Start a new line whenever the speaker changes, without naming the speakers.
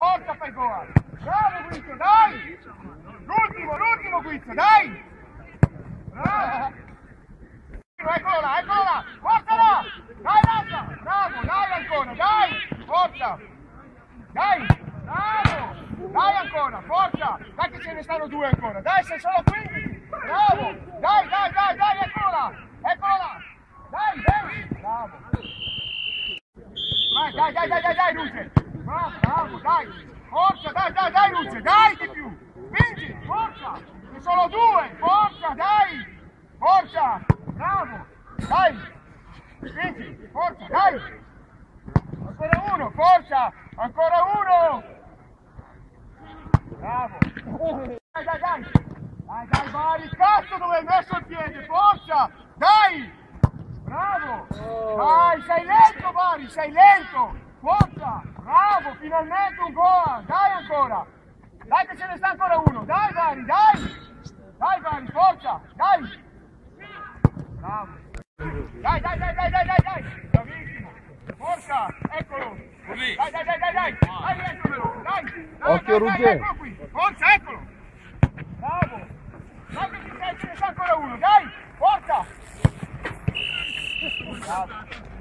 Forza fai gol! Bravo Guizzo, dai! L'ultimo Guizzo, dai! Bravo! Eccolo là! Forza là! Dai Lazza! Bravo, dai ancora, dai! Forza! Dai! Bravo! Dai ancora, forza! Dai che ce ne stanno due ancora! Dai, sei solo 15! Bravo! Dai, eccolo là! Eccolo là! Dai! Bravo! Dai, Luce! Bravo, dai! Forza, dai, Luce! Dai di più! Vinci! Forza! Ci sono due! Forza, dai! Forza! Bravo! Dai! Vinci! Forza, dai! Ancora uno! Forza! Ancora uno! Bravo! Dai, Bari! Cazzo dove hai messo il piede! Forza! Dai! Bravo! Dai, sei lento Bari, sei lento! Forza! Bravo, finalmente un gol! Dai ancora! Dai che ce ne sta ancora uno! Dai Bari, dai! Dai Bari, forza! Dai! Bravo! Dai! Bravissimo! Forza! Eccolo! Dai! Dai, eccolo! Dai!
Occhio Ruggero!
Eccolo qui! Forza, eccolo! Bravo! Dai che ce ne sta ancora uno! Dai! Forza! Bravo!